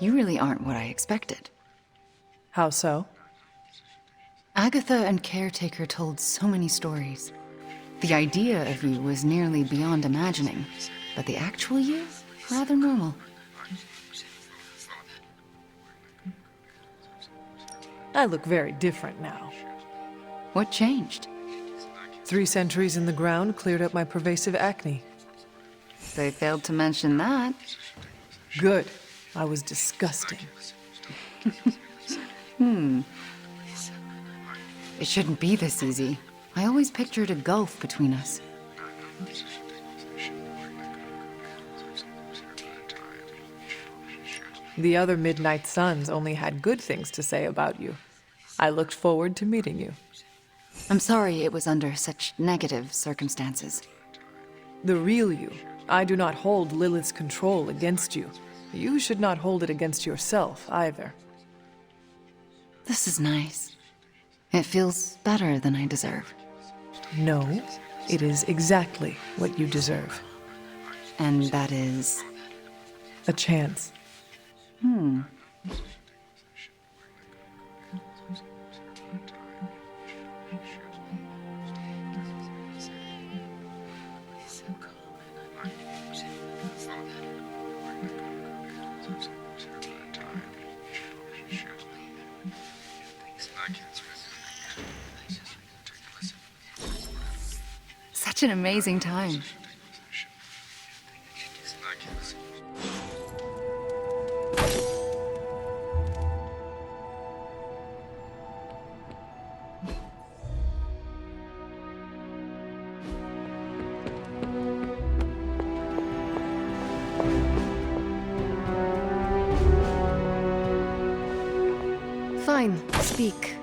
You really aren't what I expected. How so? Agatha and Caretaker told so many stories. The idea of you was nearly beyond imagining, but the actual you, rather normal. I look very different now. What changed? 3 centuries in the ground cleared up my pervasive acne. They failed to mention that. Good. I was disgusting. It shouldn't be this easy. I always pictured a gulf between us. The other Midnight Suns only had good things to say about you. I looked forward to meeting you. I'm sorry it was under such negative circumstances. The real you. I do not hold Lilith's control against you. You should not hold it against yourself, either. This is nice. It feels better than I deserve. No, it is exactly what you deserve. And that is... A chance. Such an amazing time. Fine, speak.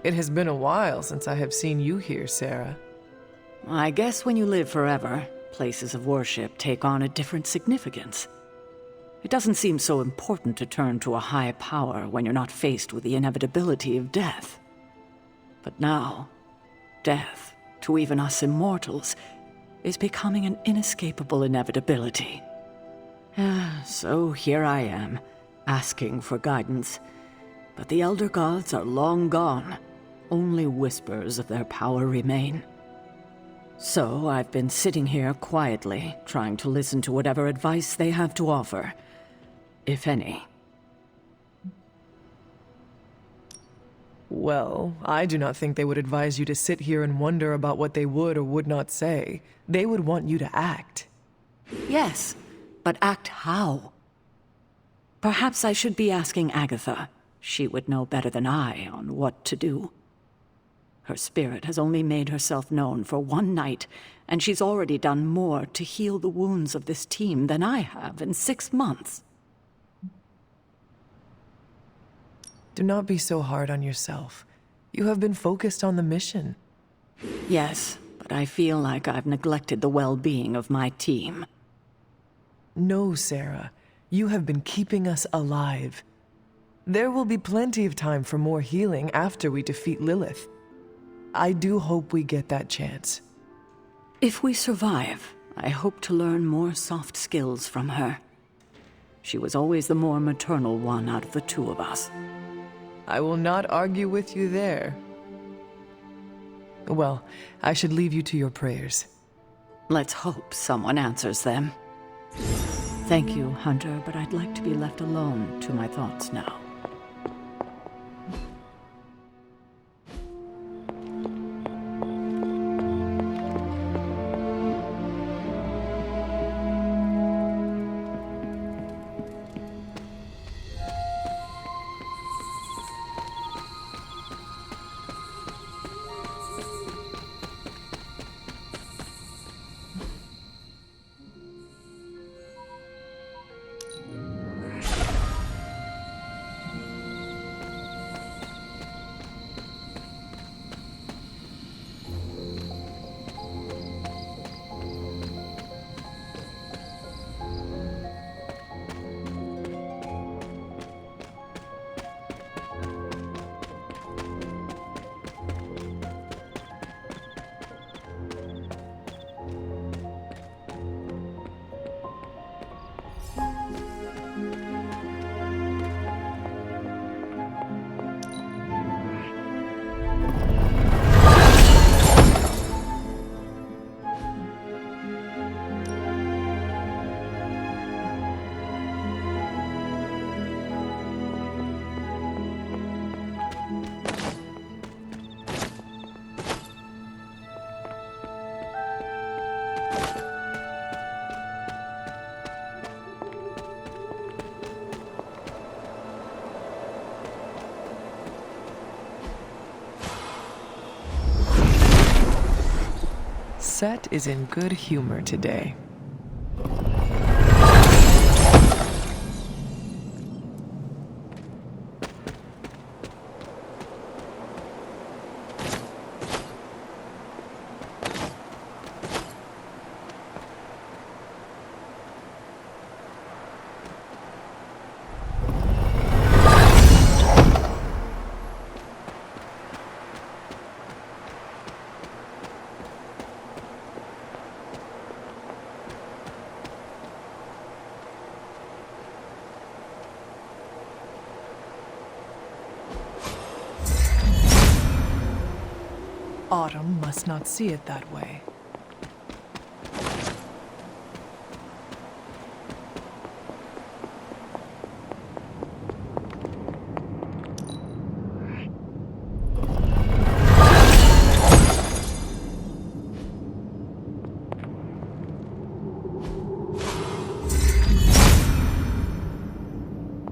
It has been a while since I have seen you here, Sarah. I guess when you live forever, places of worship take on a different significance. It doesn't seem so important to turn to a high power when you're not faced with the inevitability of death. But now, death, to even us immortals, is becoming an inescapable inevitability. So here I am, asking for guidance. But the Elder Gods are long gone. Only whispers of their power remain. So I've been sitting here quietly, trying to listen to whatever advice they have to offer, if any. Well, I do not think they would advise you to sit here and wonder about what they would or would not say. They would want you to act. Yes, but act how? Perhaps I should be asking Agatha. She would know better than I on what to do. Her spirit has only made herself known for one night, and she's already done more to heal the wounds of this team than I have in 6 months. Do not be so hard on yourself. You have been focused on the mission. Yes, but I feel like I've neglected the well-being of my team. No, Sarah. You have been keeping us alive. There will be plenty of time for more healing after we defeat Lilith. I do hope we get that chance. If we survive, I hope to learn more soft skills from her. She was always the more maternal one out of the 2 of us. I will not argue with you there. Well, I should leave you to your prayers. Let's hope someone answers them. Thank you, Hunter, but I'd like to be left alone to my thoughts now. Set is in good humor today. Autumn must not see it that way.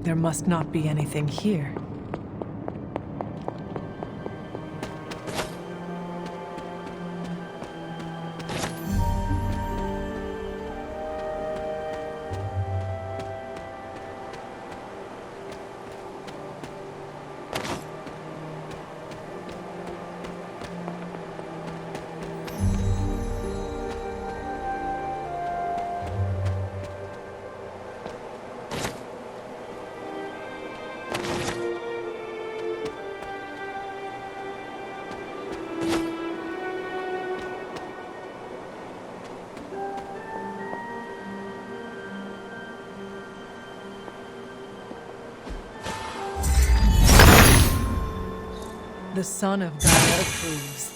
There must not be anything here. The Son of God approves.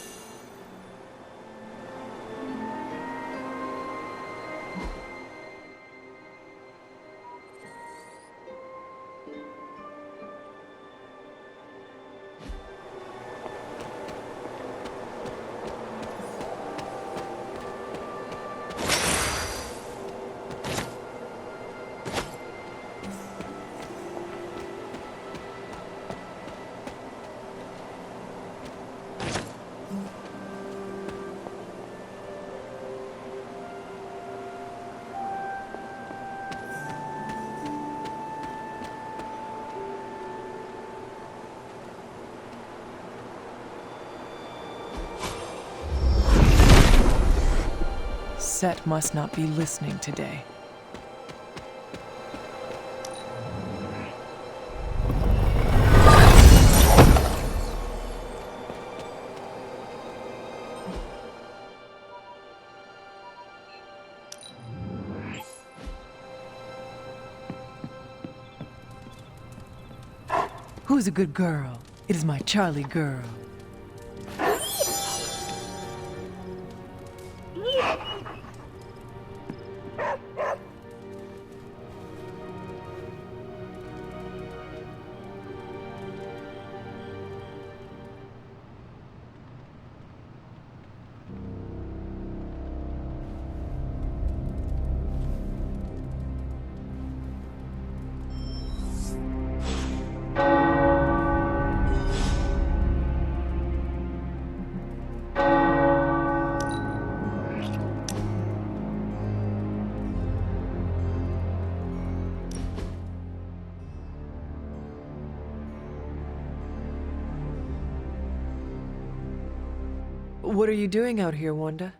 Set must not be listening today. Who's a good girl? It is my Charlie girl. What are you doing out here, Wanda?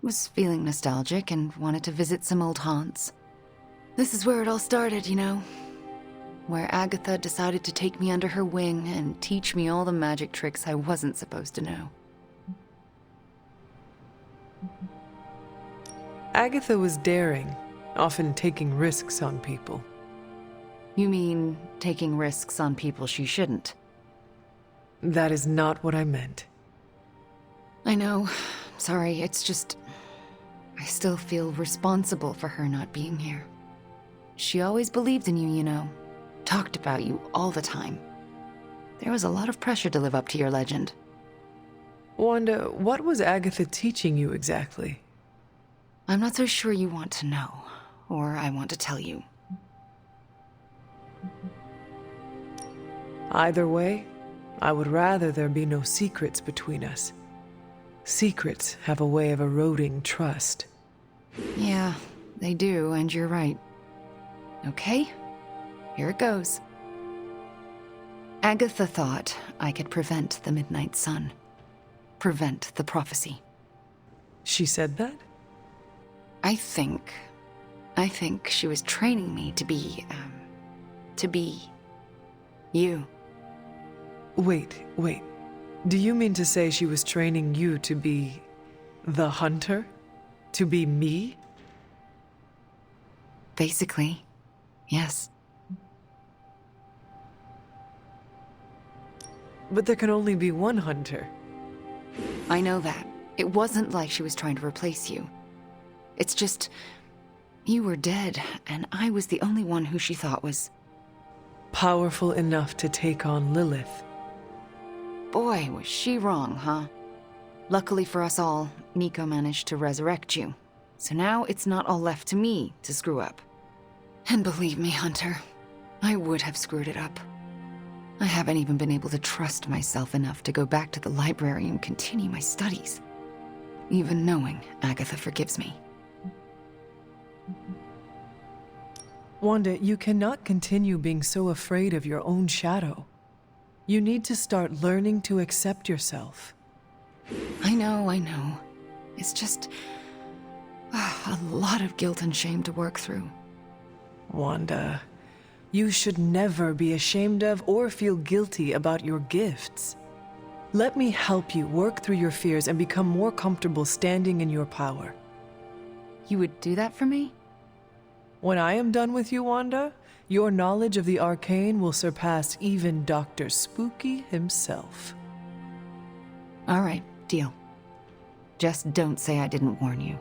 Was feeling nostalgic and wanted to visit some old haunts. This is where it all started, you know. Where Agatha decided to take me under her wing and teach me all the magic tricks I wasn't supposed to know. Agatha was daring, often taking risks on people. You mean taking risks on people she shouldn't? That is not what I meant. I know. Sorry, it's just... I still feel responsible for her not being here. She always believed in you, you know. Talked about you all the time. There was a lot of pressure to live up to your legend. Wanda, what was Agatha teaching you exactly? I'm not so sure you want to know, or I want to tell you. Either way, I would rather there be no secrets between us. Secrets have a way of eroding trust. Yeah, they do, and you're right. Okay, here it goes. Agatha thought I could prevent the Midnight Sun. Prevent the prophecy. She said that? I think she was training me to be you. Wait. Do you mean to say she was training you to be the hunter? To be me? Basically, yes. But there can only be one hunter. I know that. It wasn't like she was trying to replace you. It's just, you were dead, and I was the only one who she thought was... Powerful enough to take on Lilith. Boy, was she wrong, huh? Luckily for us all, Nico managed to resurrect you. So now it's not all left to me to screw up. And believe me, Hunter, I would have screwed it up. I haven't even been able to trust myself enough to go back to the library and continue my studies. Even knowing Agatha forgives me. Wanda, you cannot continue being so afraid of your own shadow. You need to start learning to accept yourself. I know. It's just... a lot of guilt and shame to work through. Wanda, you should never be ashamed of or feel guilty about your gifts. Let me help you work through your fears and become more comfortable standing in your power. You would do that for me? When I am done with you, Wanda, your knowledge of the arcane will surpass even Dr. Spooky himself. All right, deal. Just don't say I didn't warn you.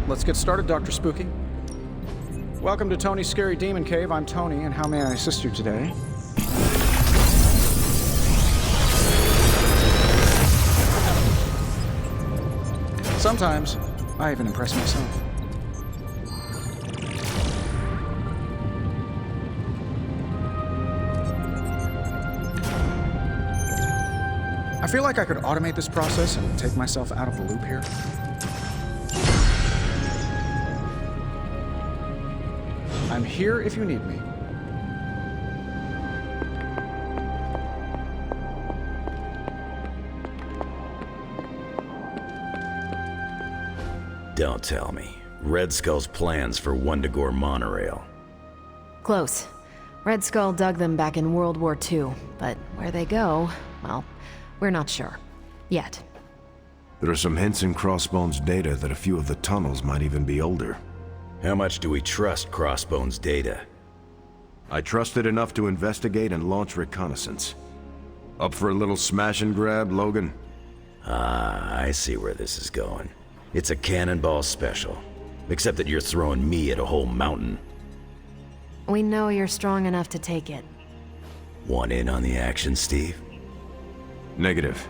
Let's get started, Dr. Spooky. Welcome to Tony's Scary Demon Cave. I'm Tony, and how may I assist you today? Sometimes, I even impress myself. I feel like I could automate this process and take myself out of the loop here. I'm here if you need me. Don't tell me. Red Skull's plans for Wundagore monorail. Close. Red Skull dug them back in World War II, but where they go, well, we're not sure. Yet. There are some hints in Crossbone's data that a few of the tunnels might even be older. How much do we trust Crossbone's data? I trust it enough to investigate and launch reconnaissance. Up for a little smash and grab, Logan? Ah, I see where this is going. It's a cannonball special. Except that you're throwing me at a whole mountain. We know you're strong enough to take it. Want in on the action, Steve? Negative.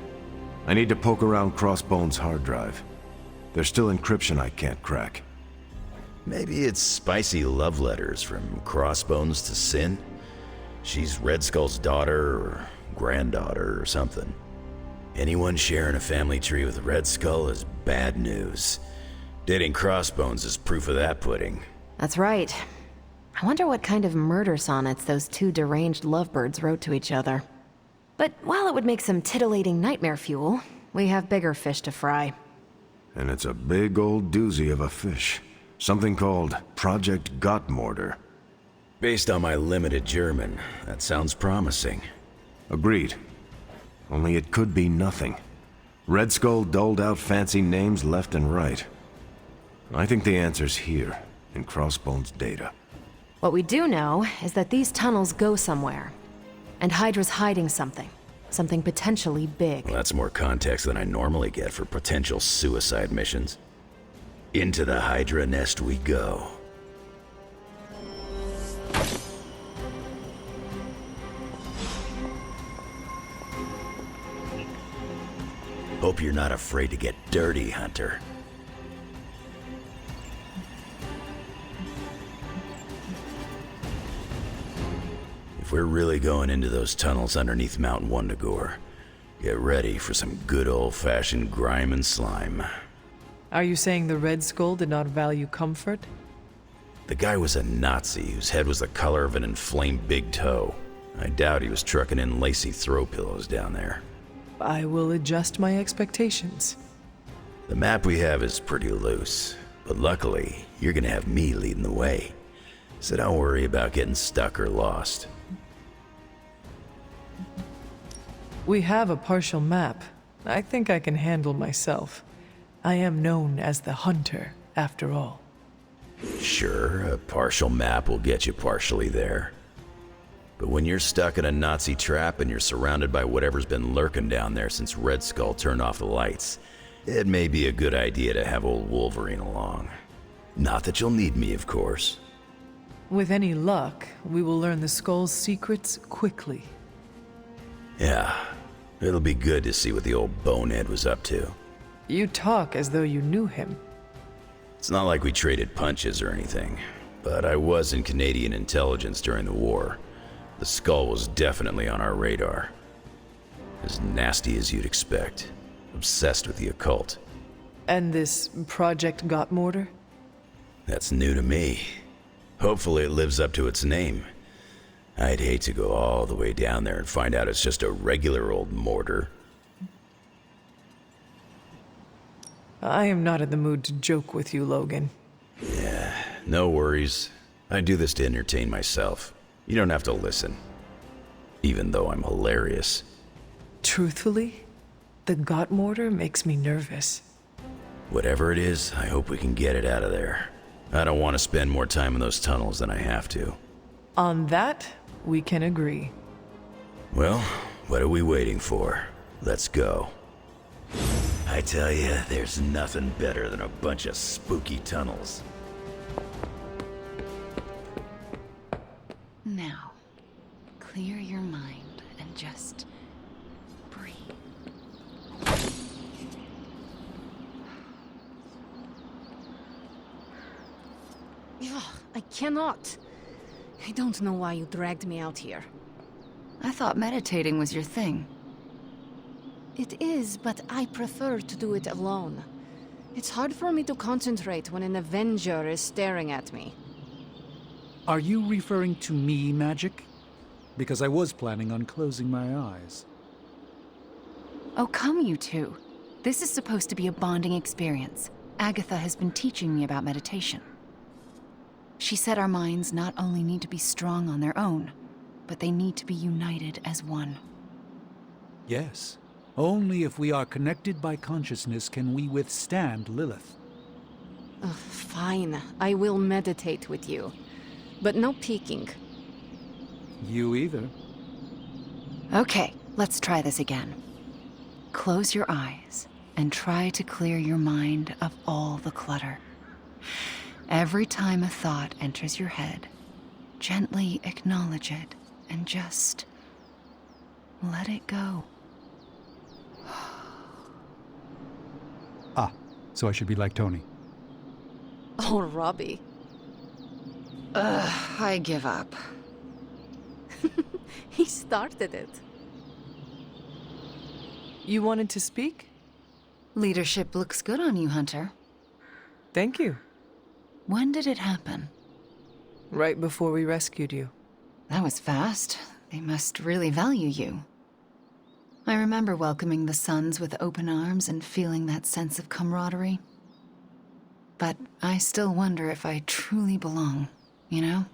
I need to poke around Crossbone's hard drive. There's still encryption I can't crack. Maybe it's spicy love letters from Crossbones to Sin? She's Red Skull's daughter or granddaughter or something. Anyone sharing a family tree with Red Skull is bad news. Dating Crossbones is proof of that pudding. That's right. I wonder what kind of murder sonnets those two deranged lovebirds wrote to each other. But while it would make some titillating nightmare fuel, we have bigger fish to fry. And it's a big old doozy of a fish. Something called Project Gottmortar. Based on my limited German, that sounds promising. Agreed. Only it could be nothing. Red Skull doled out fancy names left and right. I think the answer's here, in Crossbone's data. What we do know is that these tunnels go somewhere. And Hydra's hiding something. Something potentially big. Well, that's more context than I normally get for potential suicide missions. Into the Hydra nest we go. Hope you're not afraid to get dirty, Hunter. If we're really going into those tunnels underneath Mount Wundagore, get ready for some good old-fashioned grime and slime. Are you saying the Red Skull did not value comfort? The guy was a Nazi whose head was the color of an inflamed big toe. I doubt he was trucking in lacy throw pillows down there. I will adjust my expectations. The map we have is pretty loose, but luckily, you're gonna have me leading the way. So don't worry about getting stuck or lost. We have a partial map. I think I can handle myself. I am known as the Hunter, after all. Sure, a partial map will get you partially there. But when you're stuck in a Nazi trap and you're surrounded by whatever's been lurking down there since Red Skull turned off the lights, it may be a good idea to have old Wolverine along. Not that you'll need me, of course. With any luck, we will learn the Skull's secrets quickly. Yeah, it'll be good to see what the old bonehead was up to. You talk as though you knew him. It's not like we traded punches or anything, but I was in Canadian intelligence during the war. The Skull was definitely on our radar. As nasty as you'd expect. Obsessed with the occult. And this Project Gottmortar? That's new to me. Hopefully it lives up to its name. I'd hate to go all the way down there and find out it's just a regular old mortar. I am not in the mood to joke with you, Logan. Yeah, no worries. I do this to entertain myself. You don't have to listen. Even though I'm hilarious. Truthfully, the Gottmortar makes me nervous. Whatever it is, I hope we can get it out of there. I don't want to spend more time in those tunnels than I have to. On that, we can agree. Well, what are we waiting for? Let's go. I tell you, there's nothing better than a bunch of spooky tunnels. Now, clear your mind and just breathe. Ugh, I cannot. I don't know why you dragged me out here. I thought meditating was your thing. It is, but I prefer to do it alone. It's hard for me to concentrate when an Avenger is staring at me. Are you referring to me, Magic? Because I was planning on closing my eyes. Oh, come, you two. This is supposed to be a bonding experience. Agatha has been teaching me about meditation. She said our minds not only need to be strong on their own, but they need to be united as one. Yes. Only if we are connected by consciousness can we withstand Lilith. Fine, I will meditate with you. But no peeking. You either. Okay, let's try this again. Close your eyes and try to clear your mind of all the clutter. Every time a thought enters your head, gently acknowledge it and just let it go. So I should be like Tony. Oh, Robbie. I give up. He started it. You wanted to speak? Leadership looks good on you, Hunter. Thank you. When did it happen? Right before we rescued you. That was fast. They must really value you. I remember welcoming the Sons with open arms and feeling that sense of camaraderie. But I still wonder if I truly belong, you know?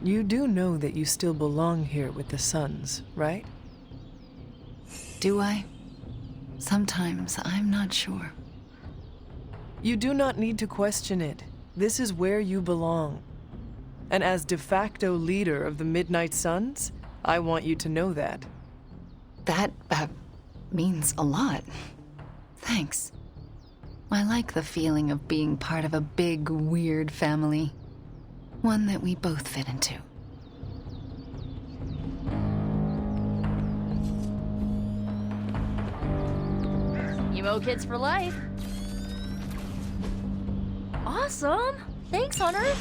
You do know that you still belong here with the Sons, right? Do I? Sometimes I'm not sure. You do not need to question it. This is where you belong. And as de facto leader of the Midnight Suns, I want you to know that. That, means a lot. Thanks. I like the feeling of being part of a big, weird family. One that we both fit into. Emo kids for life. Awesome! Thanks, Hunter!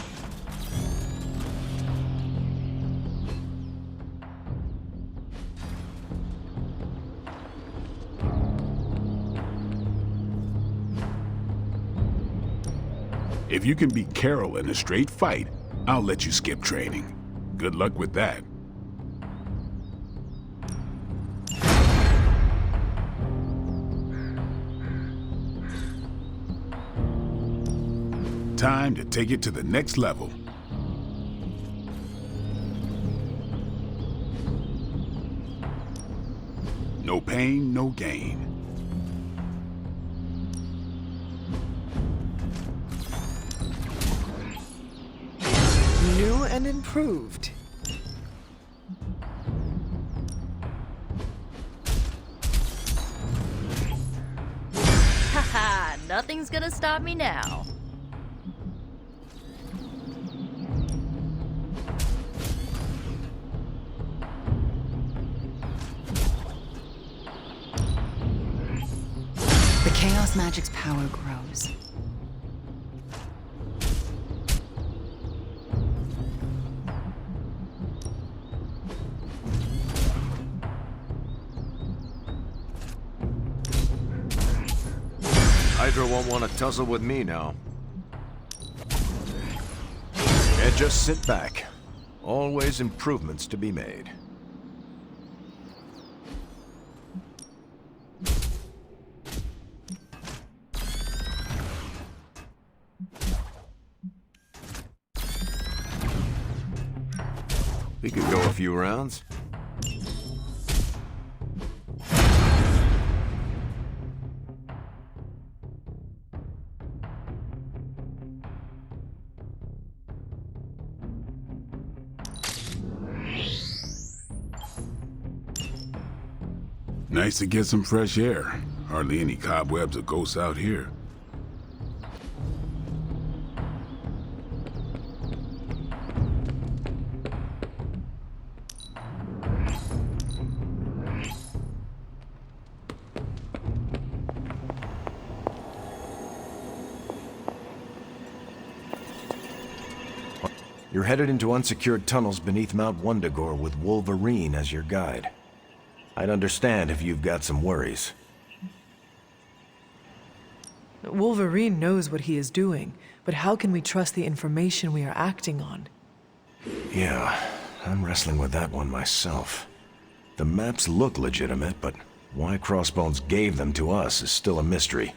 If you can beat Carol in a straight fight, I'll let you skip training. Good luck with that. Time to take it to the next level. No pain, no gain. New and improved. Haha, nothing's gonna stop me now. The Chaos Magic's power grows. Hydra won't want to tussle with me now. And just sit back. Always improvements to be made. We could go a few rounds. Nice to get some fresh air. Hardly any cobwebs or ghosts out here. You're headed into unsecured tunnels beneath Mount Wundagore with Wolverine as your guide. I'd understand if you've got some worries. Wolverine knows what he is doing, but how can we trust the information we are acting on? Yeah, I'm wrestling with that one myself. The maps look legitimate, but why Crossbones gave them to us is still a mystery.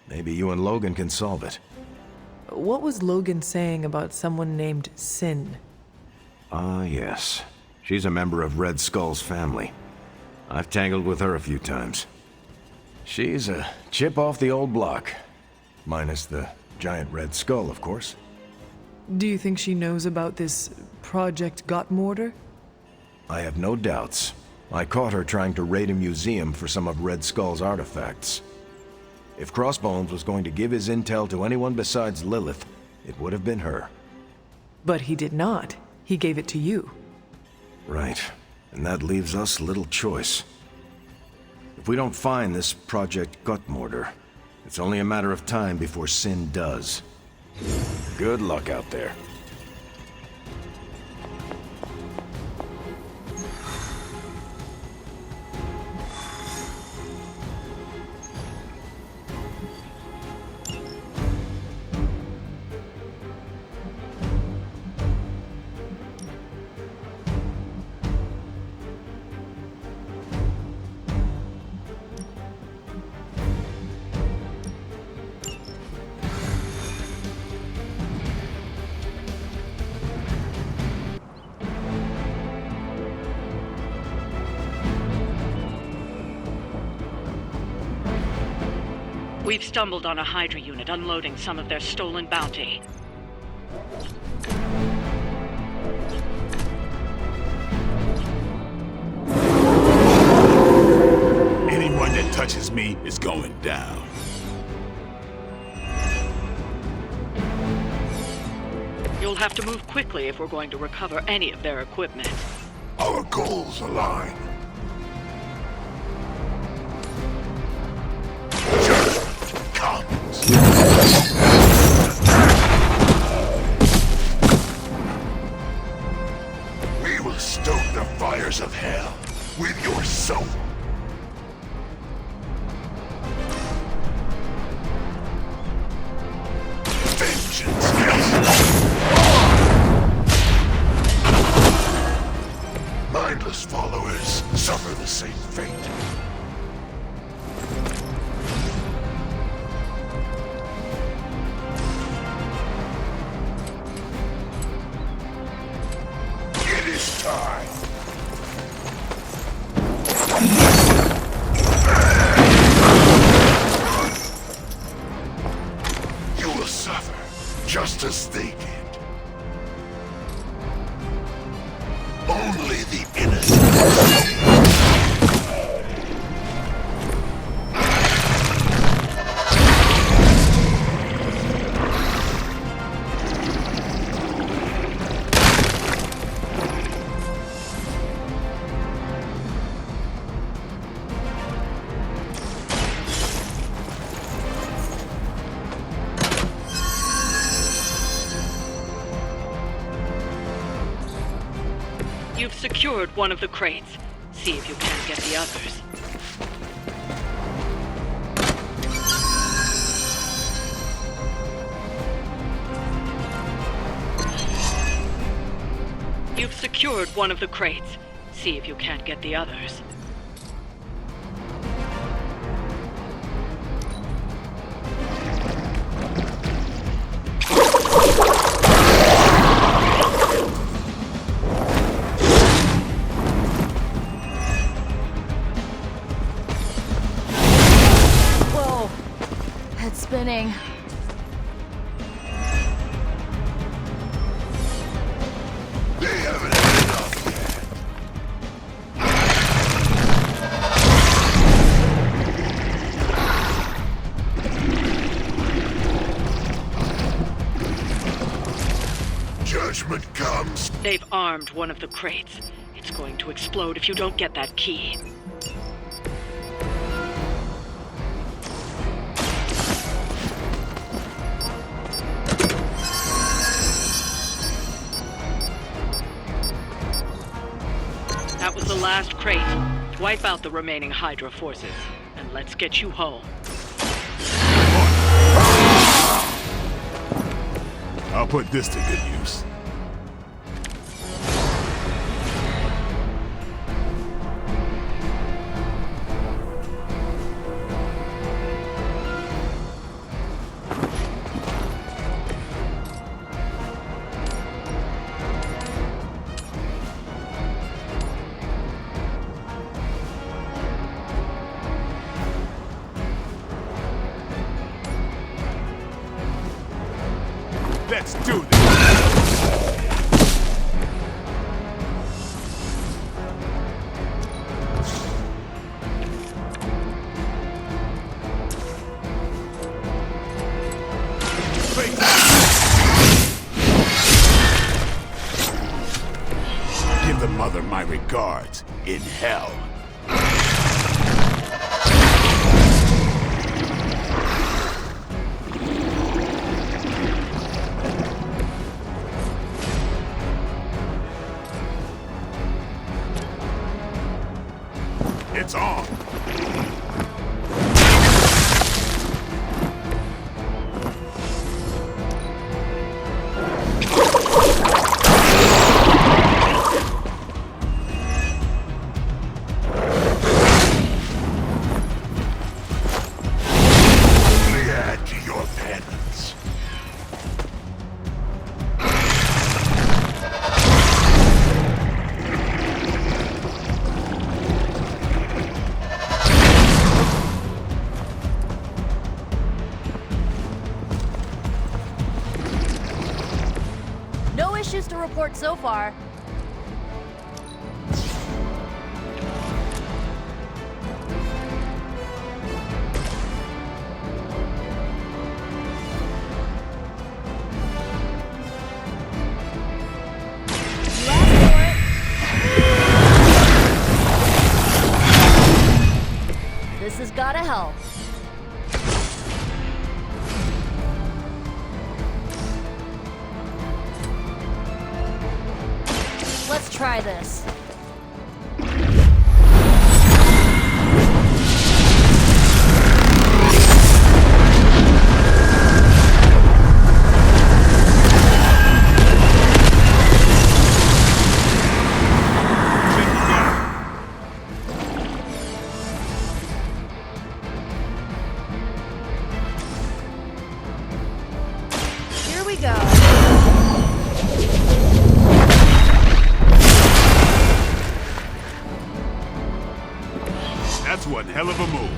Maybe you and Logan can solve it. What was Logan saying about someone named Sin? Ah, yes. She's a member of Red Skull's family. I've tangled with her a few times. She's a chip off the old block. Minus the giant Red Skull, of course. Do you think she knows about this Project Gottmortar? I have no doubts. I caught her trying to raid a museum for some of Red Skull's artifacts. If Crossbones was going to give his intel to anyone besides Lilith, it would have been her. But he did not. He gave it to you. Right. And that leaves us little choice. If we don't find this Project Gottmortar, it's only a matter of time before Sin does. Good luck out there. We've stumbled on a Hydra unit unloading some of their stolen bounty. Anyone that touches me is going down. You'll have to move quickly if we're going to recover any of their equipment. Our goals align. Judgment comes. We will stoke the fires of hell with your soul. Vengeance. Mindless followers suffer the same fate. It is time. You will suffer just as they did. Only the innocent. You've secured one of the crates. See if you can get the others. You've secured one of the crates. See if you can't get the others. Whoa. Head spinning. They haven't had enough yet. Judgment comes. They've armed one of the crates. It's going to explode if you don't get that key. last crate, wipe out the remaining Hydra forces, and let's get you home. I'll put this to good use. Let's do this! Give the mother my regards in hell. It's on. Add to your penance. No issues to report so far. You asked for it. This has gotta help. Let's try this. Here we go. That's one hell of a move.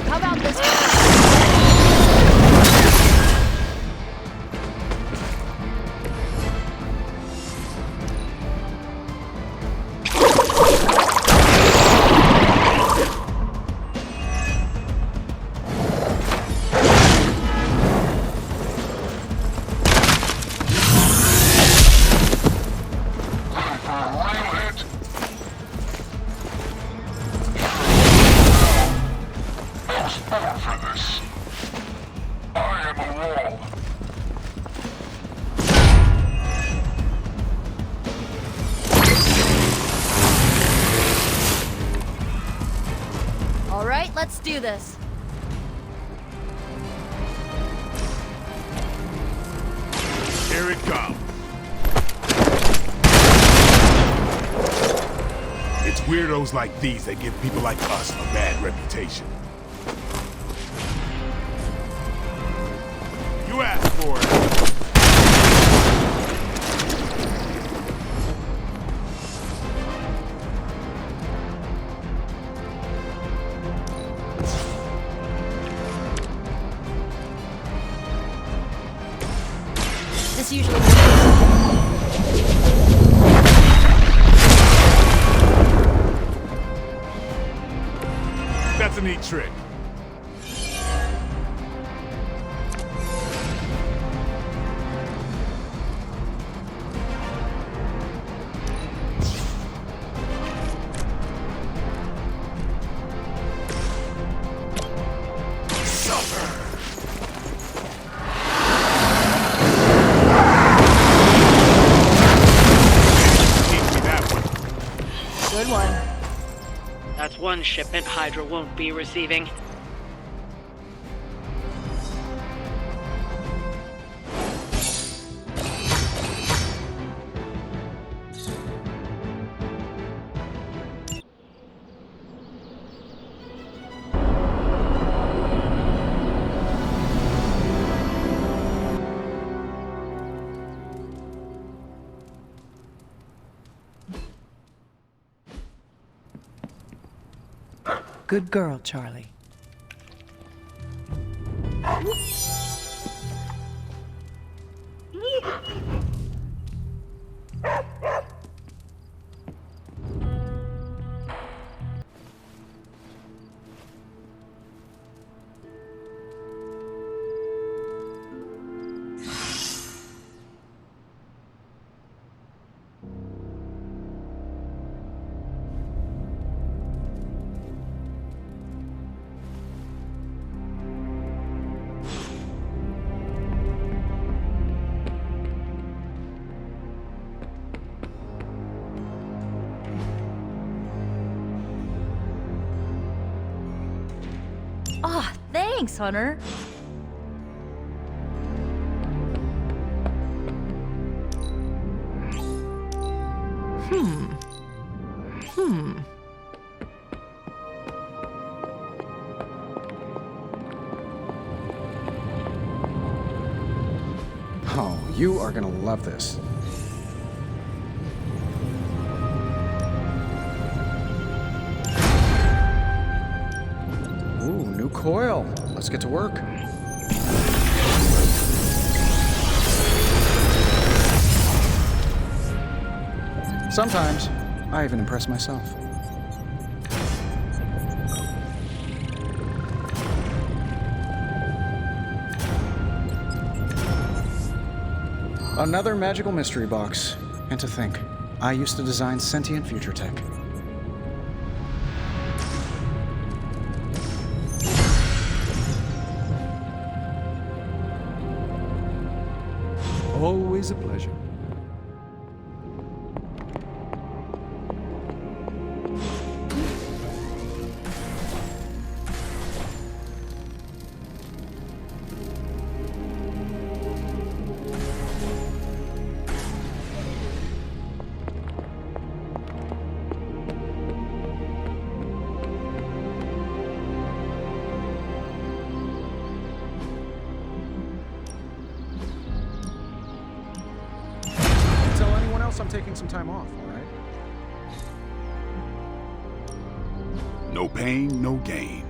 How about this one? All right, let's do this. Here it comes. It's weirdos like these that give people like us a bad reputation. You asked for it. This usually works. That's a neat trick. That's one shipment Hydra won't be receiving. Good girl, Charlie. Ah, thanks, Hunter. Oh, you are gonna love this. Ooh, new coil. Let's get to work. Sometimes, I even impress myself. Another magical mystery box. And to think, I used to design sentient future tech. Always a pleasure. I'm taking some time off, all right? No pain, no gain.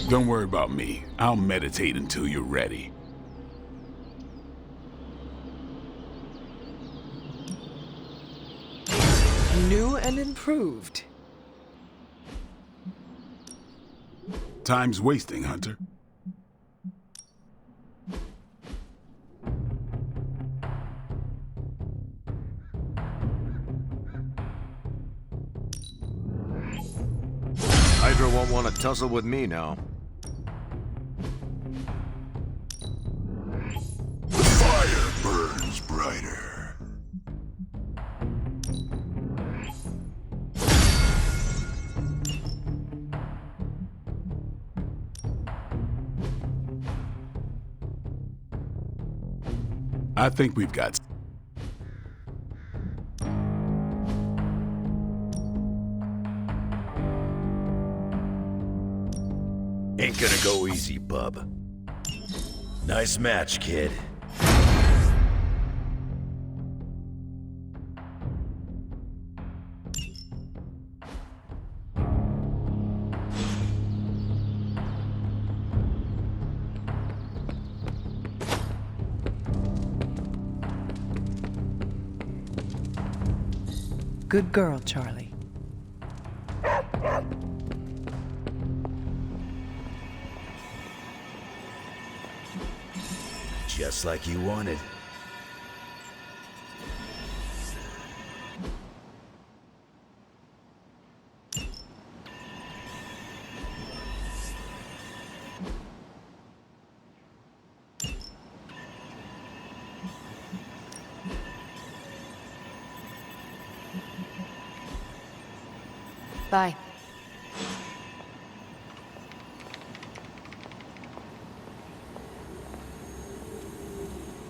Don't worry about me. I'll meditate until you're ready. New and improved. Time's wasting, Hunter. Hydra won't want to tussle with me now. The fire burns brighter. I think we've got... Ain't gonna go easy, bub. Nice match, kid. Good girl, Charlie. Just like you wanted. Bye.